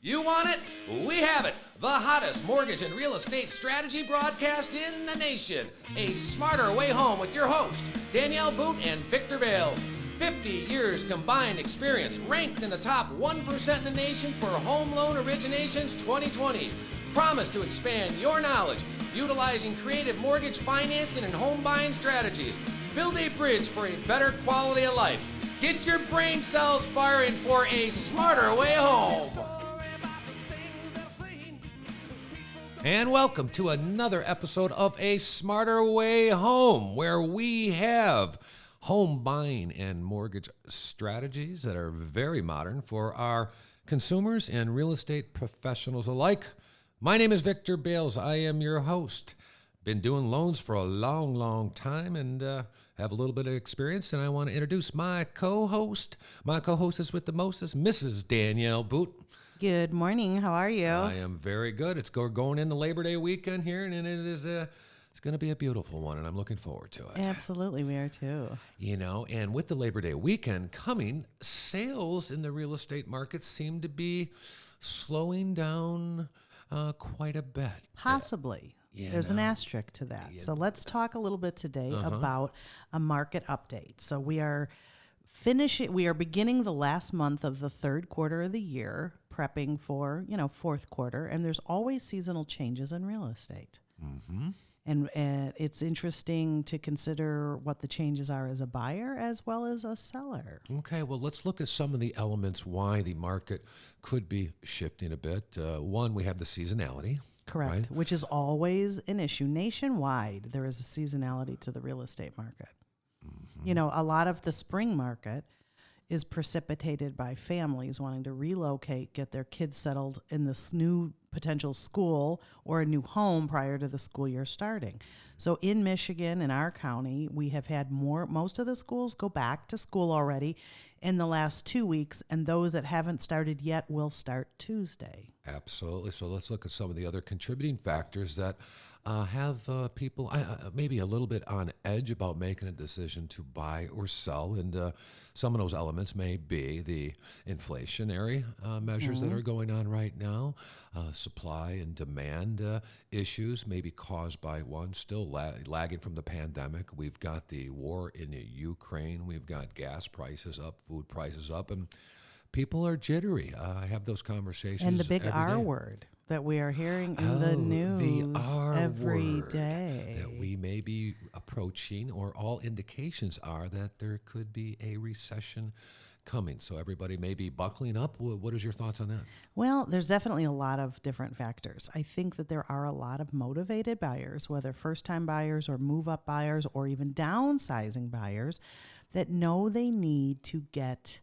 You want it? We have it. The hottest mortgage and real estate strategy broadcast in the nation. A Smarter Way Home with your host, Danielle Boote and Victor Bals. 50 years combined experience, ranked in the top 1% in the nation for home loan originations 2020. Promise to expand your knowledge, utilizing creative mortgage financing and home buying strategies. Build a bridge for a better quality of life. Get your brain cells firing for a smarter way home. And welcome to another episode of A Smarter Way Home, where we have home buying and mortgage strategies that are very modern for our consumers and real estate professionals alike. My name is Victor Bals. I am your host. Been doing loans for a long time and have a little bit of experience, and I want to introduce my co-host. My co-host is with the mostest, Mrs. Danielle Boote. Good morning. How are you? I am very good. It's going into Labor Day weekend here, and it is it's going to be a beautiful one, and I'm looking forward to it. Absolutely, we are too. You know, and with the Labor Day weekend coming, sales in the real estate market seem to be slowing down quite a bit. Possibly. There's an asterisk to that. So let's talk a little bit today about a market update. So we are beginning the last month of the third quarter of the year, prepping for, fourth quarter, and there's always seasonal changes in real estate. Mm-hmm. And it's interesting to consider what the changes are as a buyer as well as a seller. Okay, well, let's look at some of the elements why the market could be shifting a bit. One, we have the seasonality. Correct, right? Which is always an issue. Nationwide, there is a seasonality to the real estate market. Mm-hmm. A lot of the spring market is precipitated by families wanting to relocate, get their kids settled in this new potential school or a new home prior to the school year starting. So in Michigan, in our county, we have had most of the schools go back to school already in the last 2 weeks, and those that haven't started yet will start Tuesday. Absolutely. So let's look at some of the other contributing factors that have people maybe a little bit on edge about making a decision to buy or sell. And some of those elements may be the inflationary measures that are going on right now, supply and demand issues maybe caused by one, still lagging from the pandemic. We've got the war in Ukraine. We've got gas prices up, food prices up, and people are jittery. I have those conversations. And the big every R day. Word that we are hearing in the news every day. That we may be approaching, or all indications are that there could be a recession coming. So everybody may be buckling up. What is your thoughts on that? Well, there's definitely a lot of different factors. I think that there are a lot of motivated buyers, whether first-time buyers or move-up buyers or even downsizing buyers, that know they need to get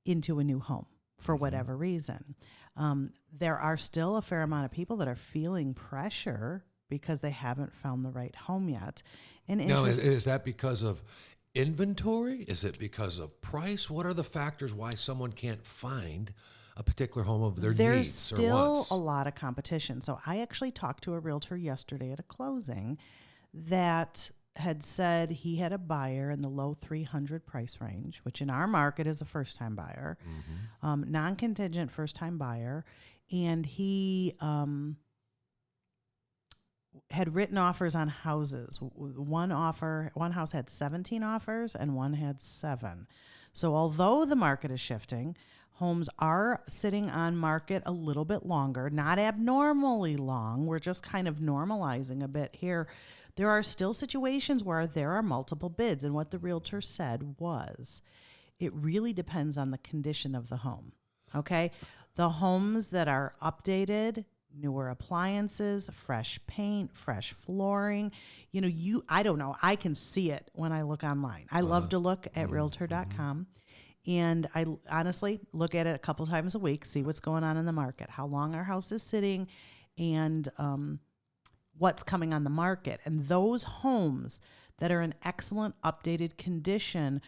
into a new home for whatever reason. There are still a fair amount of people that are feeling pressure because they haven't found the right home yet. And now, is that because of inventory? Is it because of price? What are the factors why someone can't find a particular home of their needs or wants? There's still a lot of competition. So I actually talked to a realtor yesterday at a closing that had said he had a buyer in the low 300 price range, which in our market is a first-time buyer, non-contingent first-time buyer, and he had written offers on houses. One house had 17 offers and one had 7. So although the market is shifting, homes are sitting on market a little bit longer, not abnormally long. We're just kind of normalizing a bit here. There are still situations where there are multiple bids, and what the realtor said was, it really depends on the condition of the home, okay? The homes that are updated, newer appliances, fresh paint, fresh flooring, I don't know, I can see it when I look online. I love to look at realtor.com, and I honestly look at it a couple times a week, see what's going on in the market, how long our house is sitting, and what's coming on the market. And those homes that are in excellent updated condition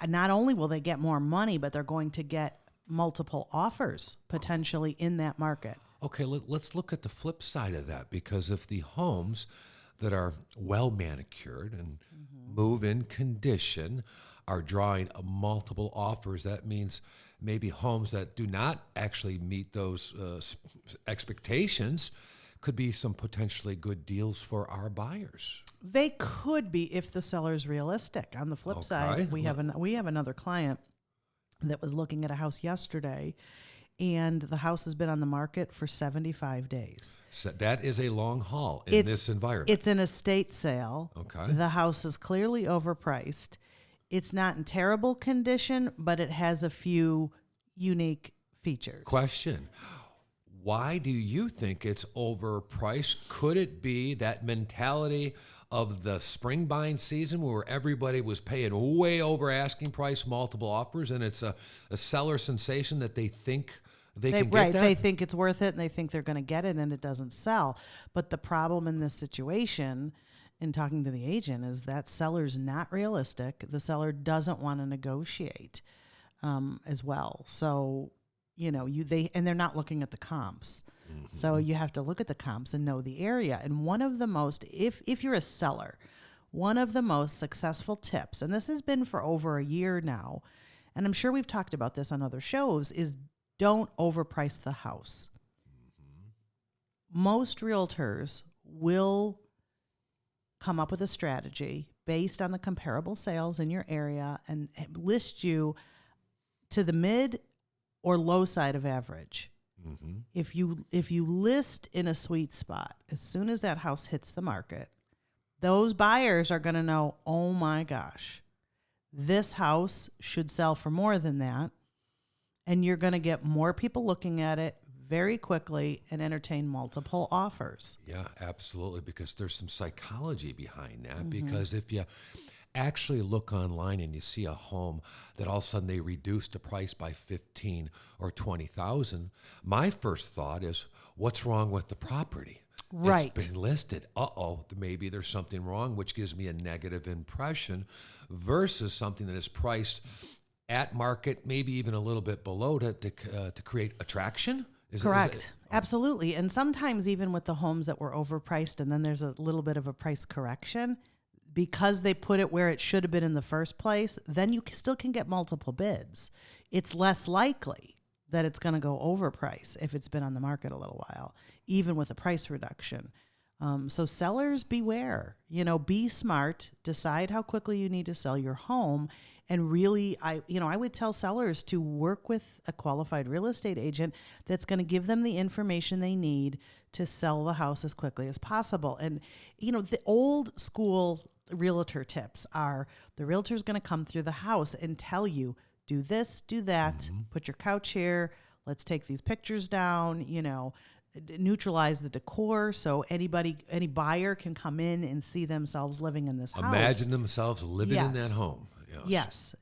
not only will they get more money, but they're going to get multiple offers potentially in that market. Okay, let's look at the flip side of that, because if the homes that are well manicured and move in condition are drawing multiple offers, that means maybe homes that do not actually meet those expectations could be some potentially good deals for our buyers. They could be if the seller's realistic. On the flip side, we have another client that was looking at a house yesterday, and the house has been on the market for 75 days. So that is a long haul in this environment. It's an estate sale. Okay. The house is clearly overpriced. It's not in terrible condition, but it has a few unique features. Question. Why do you think it's overpriced? Could it be that mentality of the spring buying season where everybody was paying way over asking price, multiple offers, and it's a seller sensation that they think they can get that? They think it's worth it, and they think they're going to get it, and it doesn't sell. But the problem in this situation, in talking to the agent, is that seller's not realistic. The seller doesn't want to negotiate as well. So, they're not looking at the comps. Mm-hmm. So you have to look at the comps and know the area. And one of the most, if you're a seller, one of the most successful tips, and this has been for over a year now, and I'm sure we've talked about this on other shows, is don't overprice the house. Mm-hmm. Most realtors will come up with a strategy based on the comparable sales in your area and list you to the mid or low side of average. Mm-hmm. If you list in a sweet spot, as soon as that house hits the market, those buyers are going to know, oh my gosh, this house should sell for more than that. And you're going to get more people looking at it very quickly and entertain multiple offers. Yeah, absolutely, because there's some psychology behind that. Mm-hmm. Because if you actually look online and you see a home that all of a sudden they reduce the price by 15 or 20,000, my first thought is, what's wrong with the property? Right. It's been listed. Maybe there's something wrong, which gives me a negative impression versus something that is priced at market, maybe even a little bit below to create attraction. Correct. Absolutely. And sometimes even with the homes that were overpriced and then there's a little bit of a price correction, because they put it where it should have been in the first place, then you still can get multiple bids. It's less likely that it's going to go overpriced if it's been on the market a little while, even with a price reduction. So sellers, beware. Be smart. Decide how quickly you need to sell your home. And really, I would tell sellers to work with a qualified real estate agent that's going to give them the information they need to sell the house as quickly as possible. And, the old school realtor tips are the realtor's going to come through the house and tell you, do this, do that, mm-hmm. put your couch here, let's take these pictures down, neutralize the decor so any buyer can come in and see themselves living in this house. Imagine themselves living in that home. Yes.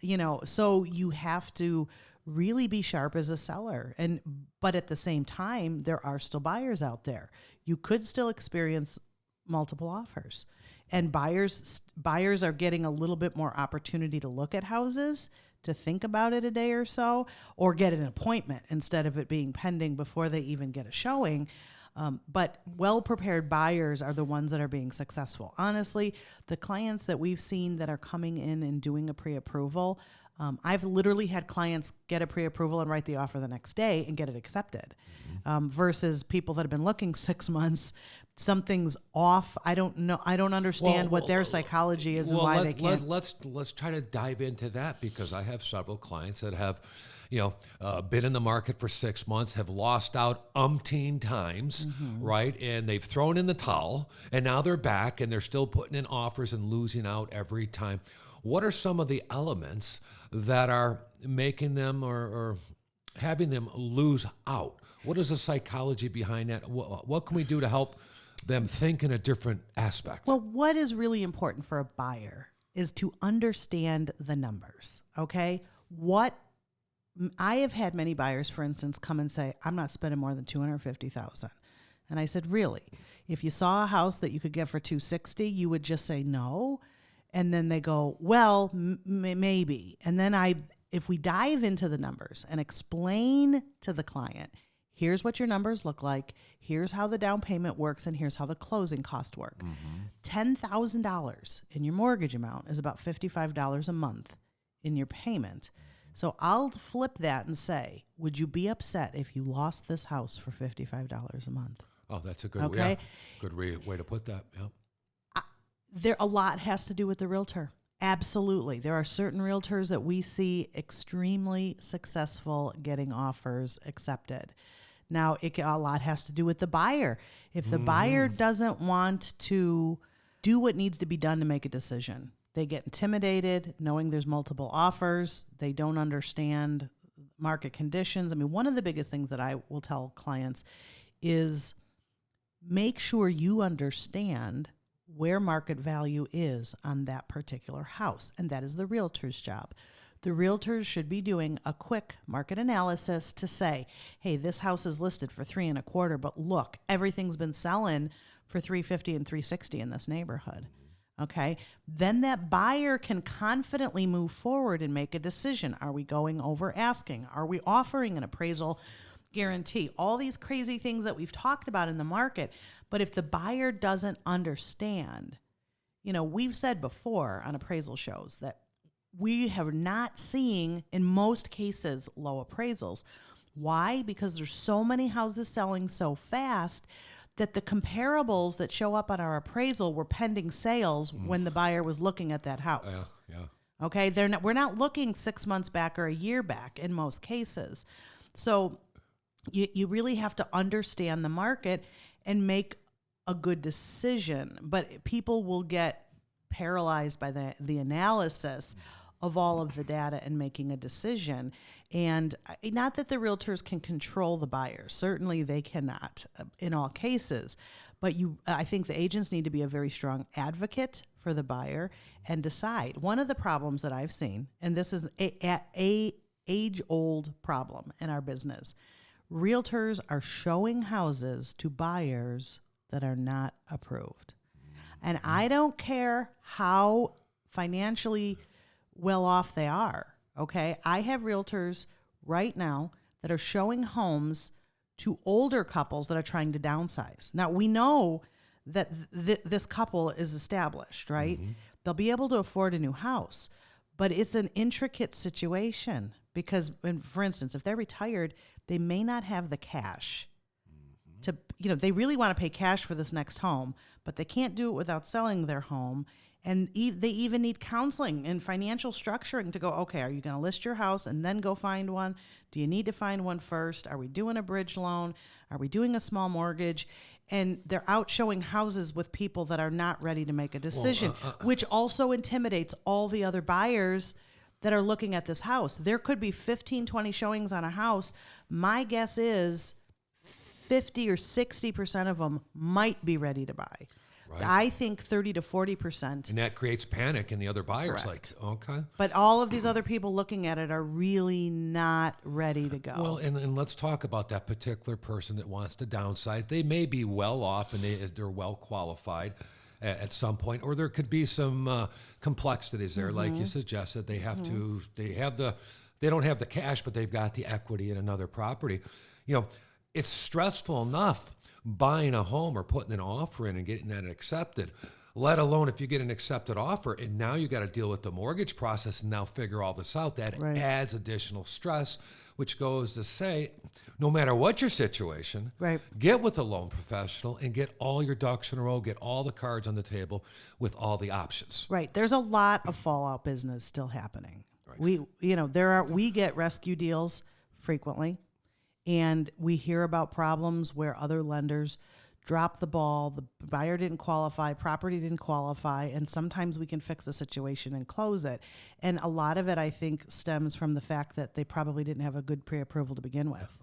So you have to really be sharp as a seller. But at the same time, there are still buyers out there. You could still experience multiple offers. And buyers are getting a little bit more opportunity to look at houses, to think about it a day or so, or get an appointment instead of it being pending before they even get a showing. But well-prepared buyers are the ones that are being successful. Honestly, the clients that we've seen that are coming in and doing a pre-approval, I've literally had clients get a pre-approval and write the offer the next day and get it accepted, versus people that have been looking 6 months. Something's off. I don't know. I don't understand what their psychology is and why they can't. Let's try to dive into that, because I have several clients that have, been in the market for 6 months, have lost out umpteen times, mm-hmm. right? And they've thrown in the towel, and now they're back, and they're still putting in offers and losing out every time. What are some of the elements that are making them or having them lose out? What is the psychology behind that? What can we do to help them think in a different aspect? Well, what is really important for a buyer is to understand the numbers, okay? I have had many buyers, for instance, come and say, I'm not spending more than $250,000. And I said, really? If you saw a house that you could get for $260,000, you would just say no? And then they go, well, maybe. And then if we dive into the numbers and explain to the client, here's what your numbers look like, here's how the down payment works, and here's how the closing costs work. Mm-hmm. $10,000 in your mortgage amount is about $55 a month in your payment. So I'll flip that and say, would you be upset if you lost this house for $55 a month? Oh, that's a good Okay. good way to put that. Yeah. A lot has to do with the realtor. Absolutely. There are certain realtors that we see extremely successful getting offers accepted. Now, a lot has to do with the buyer. If the buyer doesn't want to do what needs to be done to make a decision, they get intimidated knowing there's multiple offers. They don't understand market conditions. I mean, one of the biggest things that I will tell clients is make sure you understand where market value is on that particular house. And that is the realtor's job. The realtors should be doing a quick market analysis to say, hey, this house is listed for 3.25, but look, everything's been selling for 350 and 360 in this neighborhood. Okay. Then that buyer can confidently move forward and make a decision. Are we going over asking? Are we offering an appraisal guarantee? All these crazy things that we've talked about in the market. But if the buyer doesn't understand, we've said before on appraisal shows that we have not seeing, in most cases, low appraisals. Why? Because there's so many houses selling so fast that the comparables that show up on our appraisal were pending sales when the buyer was looking at that house. Yeah. Okay, we're not looking 6 months back or a year back in most cases. So you really have to understand the market and make a good decision. But people will get paralyzed by the analysis of all of the data and making a decision. And not that the realtors can control the buyers. Certainly they cannot in all cases. But I think the agents need to be a very strong advocate for the buyer and decide. One of the problems that I've seen, and this is a age-old problem in our business, realtors are showing houses to buyers that are not approved. And I don't care how financially well off they are, okay? I have realtors right now that are showing homes to older couples that are trying to downsize. Now, we know that this couple is established, right? Mm-hmm. They'll be able to afford a new house, but it's an intricate situation because, for instance, if they're retired, they may not have the cash to, they really want to pay cash for this next home, but they can't do it without selling their home. And they even need counseling and financial structuring to go, okay, are you going to list your house and then go find one? Do you need to find one first? Are we doing a bridge loan? Are we doing a small mortgage? And they're out showing houses with people that are not ready to make a decision, which also intimidates all the other buyers that are looking at this house. There could be 15, 20 showings on a house. My guess is 50 or 60% of them might be ready to buy. Right. I think 30 to 40%. And that creates panic in the other buyers. Correct. Like, okay. But all of these other people looking at it are really not ready to go. Well, and let's talk about that particular person that wants to downsize. They may be well off and they're well qualified at some point, or there could be some complexities there, like you suggested. They have to. They don't have the cash, but they've got the equity in another property. It's stressful enough buying a home or putting an offer in and getting that accepted, let alone if you get an accepted offer and now you got to deal with the mortgage process and now figure all this out. That adds additional stress, which goes to say, no matter what your situation, get with a loan professional and get all your ducks in a row, get all the cards on the table with all the options. Right. There's a lot of fallout business still happening. Right. We get rescue deals frequently. And we hear about problems where other lenders drop the ball, the buyer didn't qualify, property didn't qualify, and sometimes we can fix the situation and close it. And a lot of it, I think, stems from the fact that they probably didn't have a good pre-approval to begin with.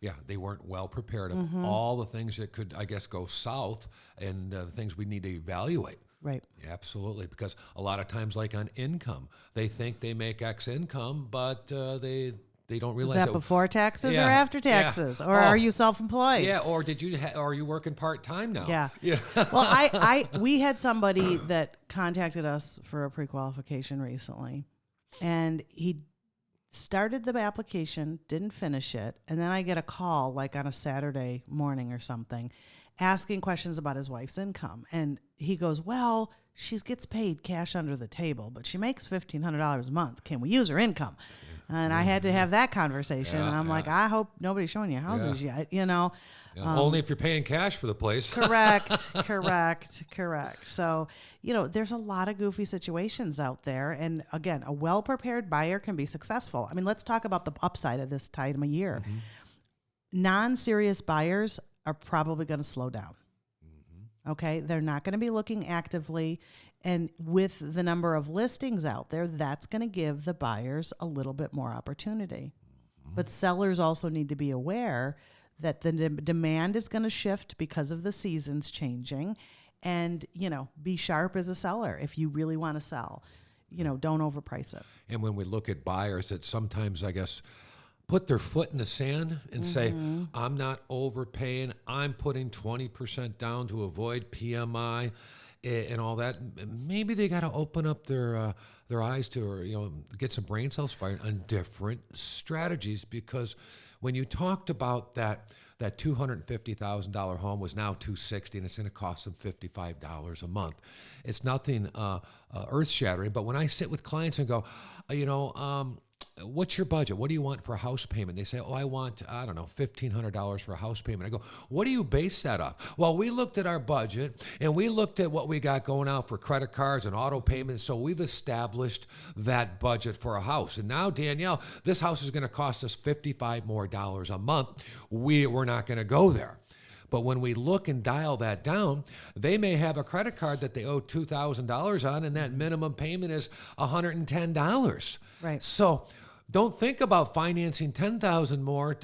Yeah, they weren't well prepared of all the things that could, I guess, go south and the things we need to evaluate. Right. Yeah, absolutely, because a lot of times, like on income, they think they make X income, but they don't realize is that before taxes or after taxes, or are you self-employed? Yeah, or did you? Are you working part-time now? Yeah. Well, we had somebody that contacted us for a pre-qualification recently, and he started the application, didn't finish it, and then I get a call like on a Saturday morning or something, asking questions about his wife's income. And he goes, well, she gets paid cash under the table, but she makes $1,500 a month. Can we use her income? And I had to have that conversation. And I'm like, I hope nobody's showing you houses yet, you know. Only if you're paying cash for the place. Correct. So, you know, there's a lot of goofy situations out there. And again, a well-prepared buyer can be successful. I mean, let's talk about the upside of this time of year. Non-serious buyers are probably going to slow down. Okay. They're not going to be looking actively. And with the number of listings out there, that's going to give the buyers a little bit more opportunity. But sellers also need to be aware that the demand is going to shift because of the seasons changing. And, you know, be sharp as a seller if you really want to sell. You know, don't overprice it. And when we look at buyers that sometimes, I guess, put their foot in the sand and say, I'm not overpaying, I'm putting 20% down to avoid PMI and all that, maybe they got to open up their eyes to, or, you know, get some brain cells fired on different strategies. Because when you talked about that $250,000 home was now $260,000, and it's going to cost them $55 a month. It's nothing earth-shattering. But when I sit with clients and go, you know, what's your budget? What do you want for a house payment? They say, I want, I don't know, $1,500 for a house payment. I go, what do you base that off? Well, we looked at our budget and we looked at what we got going out for credit cards and auto payments. So we've established that budget for a house. And now, Danielle, this house is going to cost us $55 more a month. We're not going to go there. But when we look and dial that down, they may have a credit card that they owe $2,000 on, and that minimum payment is $110. Right. So don't think about financing $10,000 more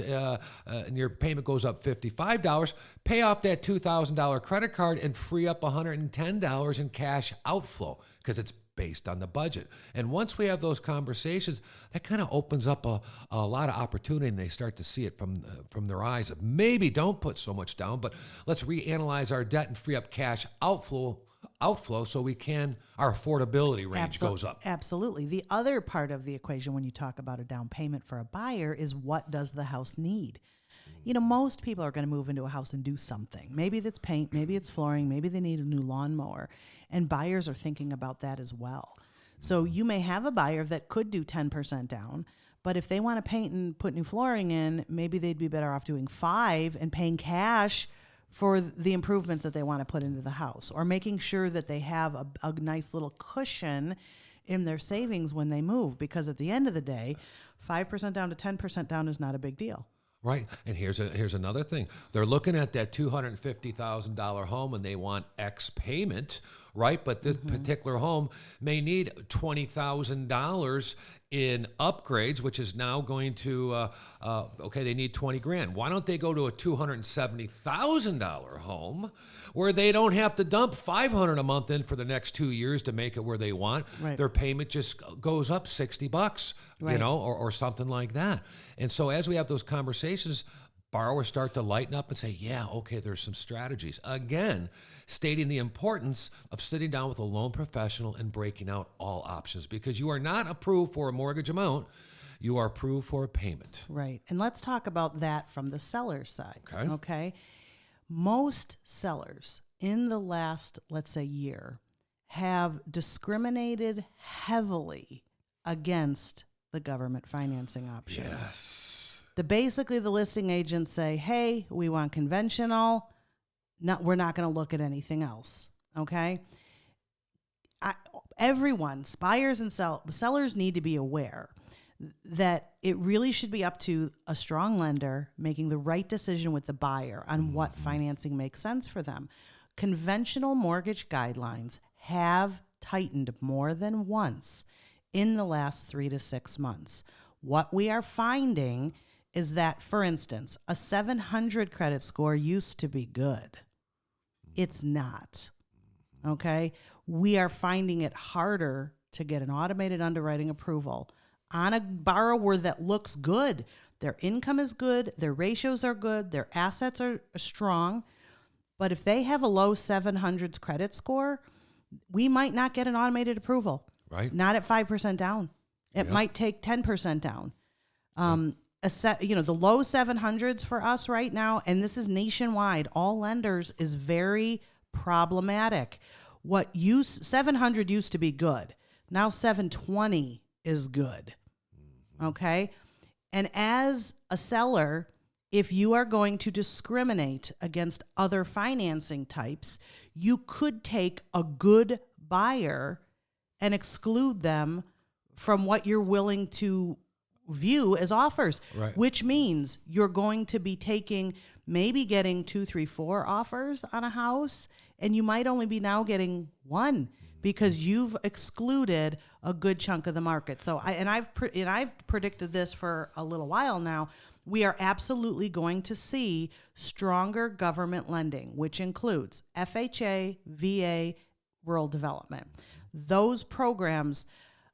and your payment goes up $55. Pay off that $2,000 credit card and free up $110 in cash outflow, because it's based on the budget. And once we have those conversations, that kind of opens up a lot of opportunity, and they start to see it from their eyes of maybe don't put so much down, but let's reanalyze our debt and free up cash outflow so we can, our affordability range goes up. Absolutely. The other part of the equation when you talk about a down payment for a buyer is, what does the house need? You know, most people are going to move into a house and do something. Maybe that's paint, maybe it's flooring, maybe they need a new lawnmower. And buyers are thinking about that as well. So you may have a buyer that could do 10% down, but if they want to paint and put new flooring in, maybe they'd be better off doing 5% and paying cash for the improvements that they want to put into the house, or making sure that they have a nice little cushion in their savings when they move. Because at the end of the day, 5% down to 10% down is not a big deal. Right. And here's another thing. They're looking at that $250,000 home and they want X payment, right? But this particular home may need $20,000 in upgrades, which is now going to, they need $20,000. Why don't they go to a $270,000 home where they don't have to dump $500 a month in for the next 2 years to make it where they want? Right. Their payment just goes up $60, right, you know, or something like that. And so as we have those conversations, borrowers start to lighten up and say, yeah, okay, there's some strategies. Again, stating the importance of sitting down with a loan professional and breaking out all options, because you are not approved for a mortgage amount. You are approved for a payment. Right. And let's talk about that from the seller's side. Okay. Most sellers in the last, let's say, year have discriminated heavily against the government financing options. Yes. Basically, the listing agents say, hey, we want conventional. No, we're not going to look at anything else. Okay. Everyone, buyers and sellers need to be aware that it really should be up to a strong lender making the right decision with the buyer on what financing makes sense for them. Conventional mortgage guidelines have tightened more than once in the last 3 to 6 months. What we are finding is that, for instance, a 700 credit score used to be good. It's not. Okay? We are finding it harder to get an automated underwriting approval on a borrower that looks good. Their income is good, their ratios are good, their assets are strong. But if they have a low 700s credit score, we might not get an automated approval. Right. Not at 5% down. It might take 10% down. the low 700s for us right now, and this is nationwide, all lenders, is very problematic. 700 used to be good. Now 720 is good. Okay? And as a seller, if you are going to discriminate against other financing types, you could take a good buyer and exclude them from what you're willing to view as offers, Right. which means you're going to be maybe getting 2, 3, 4 offers on a house, and you might only be now getting one because you've excluded a good chunk of the market. So I've predicted this for a little while now. We are absolutely going to see stronger government lending, which includes FHA, VA, rural development. Those programs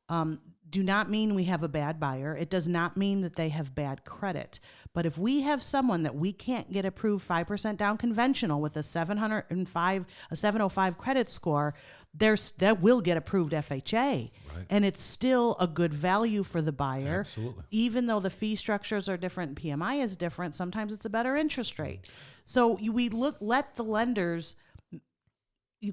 do not mean we have a bad buyer. It does not mean that they have bad credit. But if we have someone that we can't get approved 5% down conventional with a 705 credit score, that will get approved FHA. Right. And it's still a good value for the buyer. Absolutely. Even though the fee structures are different, PMI is different, sometimes it's a better interest rate. So let the lenders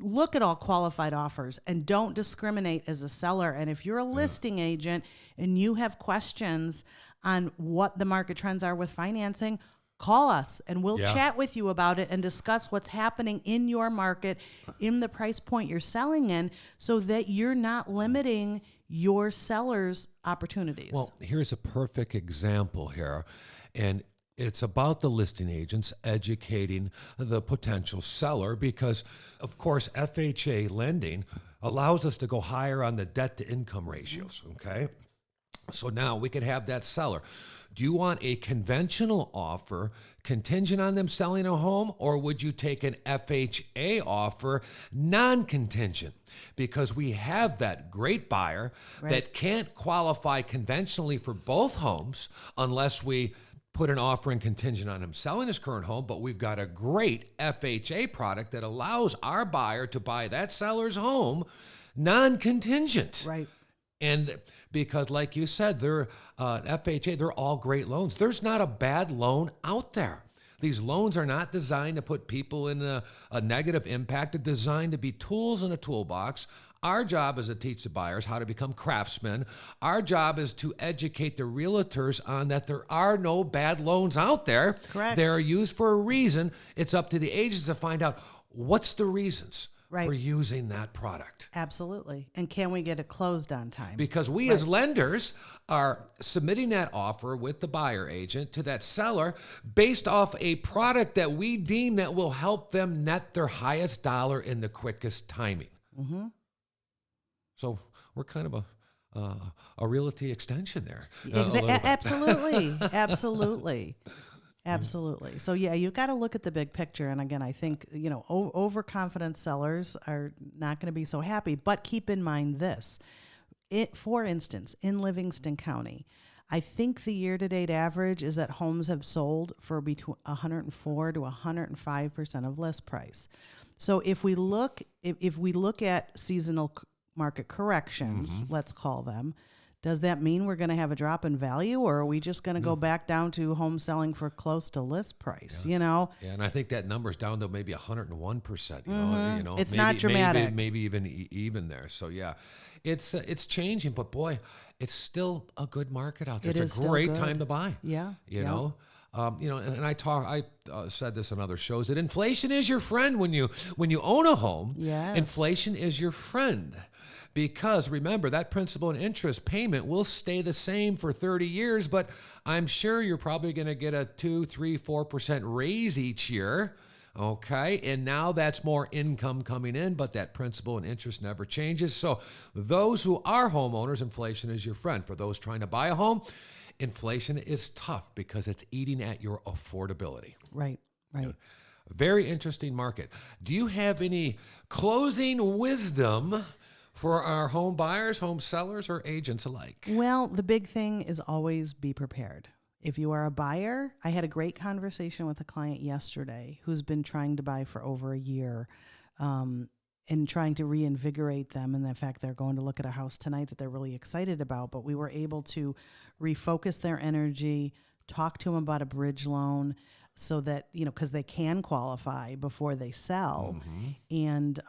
look at all qualified offers and don't discriminate as a seller. And if you're a listing agent and you have questions on what the market trends are with financing, call us and we'll chat with you about it and discuss what's happening in your market, in the price point you're selling in, so that you're not limiting your seller's opportunities. Well, here's a perfect example here. And it's about the listing agents educating the potential seller because, of course, FHA lending allows us to go higher on the debt-to-income ratios, okay? So now we could have that seller. Do you want a conventional offer contingent on them selling a home, or would you take an FHA offer non-contingent? Because we have that great buyer that can't qualify conventionally for both homes unless we put an offer in contingent on him selling his current home, but we've got a great FHA product that allows our buyer to buy that seller's home non-contingent. Right. And because, like you said, they're FHA, they're all great loans. There's not a bad loan out there. These loans are not designed to put people in a negative impact. They're designed to be tools in a toolbox. Our job is to teach the buyers how to become craftsmen. Our job is to educate the realtors on that there are no bad loans out there. Correct. They're used for a reason. It's up to the agents to find out what's the reasons for using that product. Absolutely. And can we get it closed on time? Because we as lenders are submitting that offer with the buyer agent to that seller based off a product that we deem that will help them net their highest dollar in the quickest timing. Mm-hmm. So we're kind of a realty extension there. Absolutely. Absolutely. So yeah, you've got to look at the big picture. And again, I think, overconfident sellers are not going to be so happy, but keep in mind this. For instance, in Livingston County, I think the year-to-date average is that homes have sold for between 104 to 105% of list price. So if we look at seasonal market corrections, let's call them, does that mean we're going to have a drop in value, or are we just going to go back down to home selling for close to list price? Yeah, and I think that number's down to maybe 101%. It's not dramatic. Maybe even there. So yeah, it's changing, but boy, it's still a good market out there. It's a great time to buy. Yeah, you know. And I said this on other shows that inflation is your friend when you own a home. Yes. Inflation is your friend. Because remember, that principal and interest payment will stay the same for 30 years, but I'm sure you're probably going to get a 2, 3, 4% raise each year. Okay. And now that's more income coming in, but that principal and interest never changes. So those who are homeowners, inflation is your friend. For those trying to buy a home, inflation is tough because it's eating at your affordability. Right. Very interesting market. Do you have any closing wisdom for our home buyers, home sellers, or agents alike? Well, the big thing is always be prepared. If you are a buyer, I had a great conversation with a client yesterday who's been trying to buy for over a year and trying to reinvigorate them. And in fact, they're going to look at a house tonight that they're really excited about. But we were able to refocus their energy, talk to them about a bridge loan so that, because they can qualify before they sell. And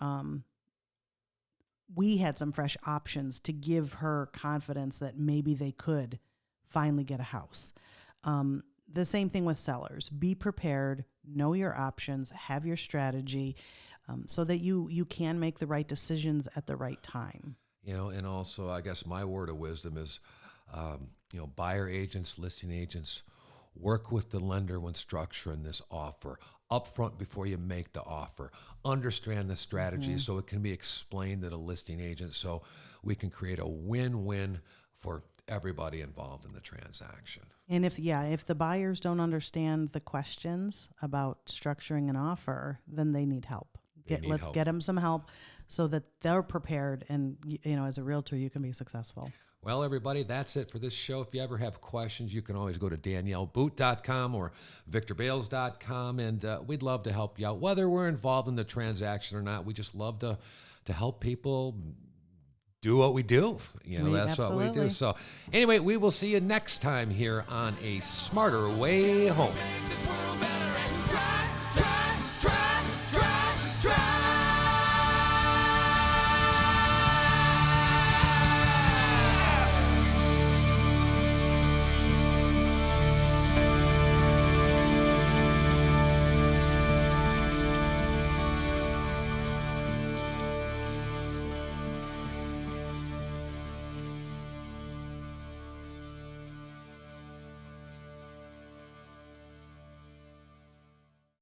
we had some fresh options to give her confidence that maybe they could finally get a house. The same thing with sellers. Be prepared, know your options, have your strategy, so that you can make the right decisions at the right time. And also, I guess my word of wisdom is, buyer agents, listing agents, work with the lender when structuring this offer upfront before you make the offer. Understand the strategy so it can be explained to the listing agent, so we can create a win-win for everybody involved in the transaction. And if the buyers don't understand the questions about structuring an offer, then they need help. Let's get them some help so that they're prepared, and as a realtor, you can be successful. Well, everybody, that's it for this show. If you ever have questions, you can always go to DanielleBoote.com or VictorBals.com, and we'd love to help you out, whether we're involved in the transaction or not. We just love to help people do what we do. That's absolutely. what we do. So anyway, we will see you next time here on A Smarter Way Home.